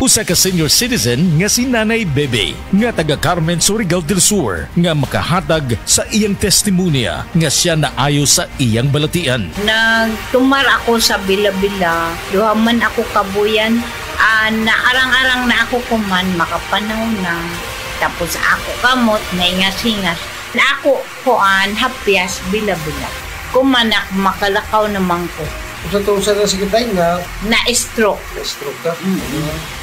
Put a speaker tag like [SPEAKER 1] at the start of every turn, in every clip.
[SPEAKER 1] Usa ka senior citizen nga si Nanay Bebe nga taga Carmen, Surigao del Sur nga makahatag sa iyang testimonya nga siya naayo sa iyang balatian.
[SPEAKER 2] Nagtumar ako sa Bila-Bila, duhaman ako kabuyan, naarang-arang na ako kuman, makapanaw na. Tapos ako kamot, naingas-ingas. Na ako kuan, hapyas, Bila-Bila. Kumanak, makalakaw naman ko.
[SPEAKER 3] Sa na sige tayo nga
[SPEAKER 2] na-stroke.
[SPEAKER 3] Na-stroke ka?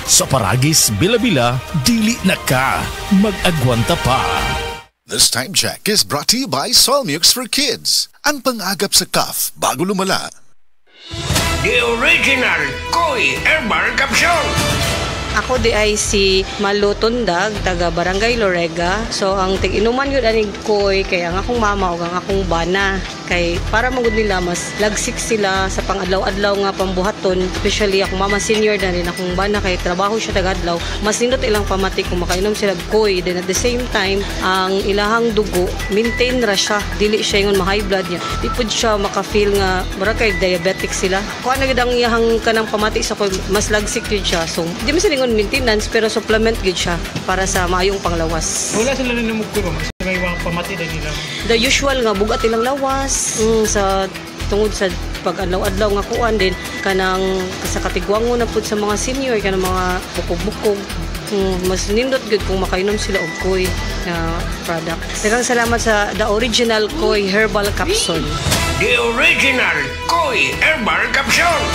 [SPEAKER 1] Sa Paragis, Bila-Bila, dili na ka mag-agwanta pa.
[SPEAKER 4] This time check is brought to you by Solmux for Kids. Ang pang-agap sa cough bago lumala.
[SPEAKER 5] The original Koi Herbal Capsule.
[SPEAKER 6] Ako di ay si Malu Tundag, taga Barangay Lorega. So ang tig-inuman yun aning koy, kaya ang akong mama o ang akong bana. Kay para magud nila mas lagsik sila sa pang-adlaw-adlaw nga pambuhaton. Especially akong mama senior na rin akong bana kay trabaho siya taga-adlaw. Mas nindot ilang pamati kung makainom sila koy. Then at the same time, ang ilahang dugo, maintain ra siya. Dili siya yung ma-high blood niya. Di pud siya maka-feel nga mura kay diabetic sila. Kung ano gid ang iyahang kanang pamati sa koy, mas lagsik yun siya. So di man sila maintenance pero supplement gid siya para sa maayong panglawas.
[SPEAKER 7] Wala sila na namugkuro, may pamati na nila.
[SPEAKER 6] The usual nga bugat ilang lawas sa tungod sa pag-adlaw-adlaw nga kuan din kanang sa katigwango na pud sa mga senior kanang mga bukog-bukog. Mas nindot gud kung makainom sila og koy na product. Daghang salamat sa the original Koi Herbal Capsule.
[SPEAKER 5] The original Koi Herbal Capsule.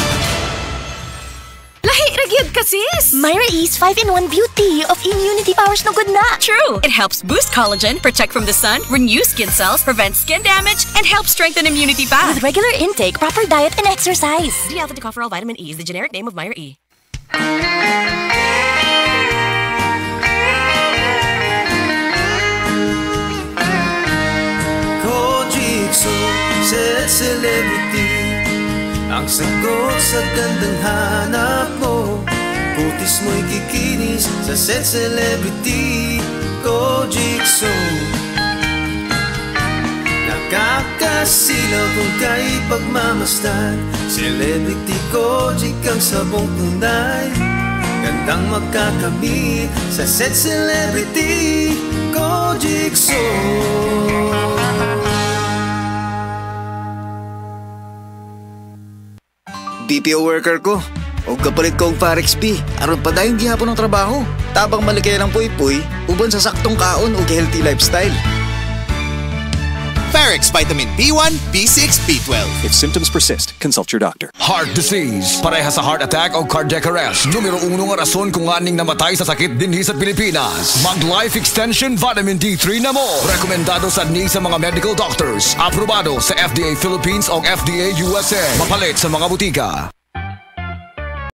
[SPEAKER 8] Lahi ragyod ka sis!
[SPEAKER 9] Myra E's 5-in-1 Beauty of Immunity Powers no good na!
[SPEAKER 8] True! It helps boost collagen, protect from the sun, renew skin cells, prevent skin damage, and help strengthen immunity pa!
[SPEAKER 9] With regular intake, proper diet, and exercise!
[SPEAKER 8] D-alpha-tocopherol vitamin E is the generic name of Myra E.
[SPEAKER 10] Kojitsu, said celebrity. Ang sagot sa gandang hanap mo, putis mo'y kikinis sa set celebrity. Kojitsu, nakakasilaw kung kay pagmamasdan. Celebrity Kojik ang sabong tunay, gandang magkakamit sa set celebrity. Kojitsu.
[SPEAKER 11] BPO worker ko. O kapalit ko og Parex B. Aron pa dayon gihapon ng trabaho. Tabang malikay ng puy-puy, uban sa saktong kaon o healthy lifestyle.
[SPEAKER 12] Parex Vitamin B1, B6, B12.
[SPEAKER 13] If symptoms persist, consult your doctor.
[SPEAKER 14] Heart disease. Pareha sa heart attack o cardiac arrest. Numero 1 nga rason kung aning namatay sa sakit dinhi sa Pilipinas. Mag Life Extension Vitamin D3 na mo. Rekomendado sa ni sa mga medical doctors. Aprobado sa FDA Philippines o FDA USA. Mapalit sa mga butika.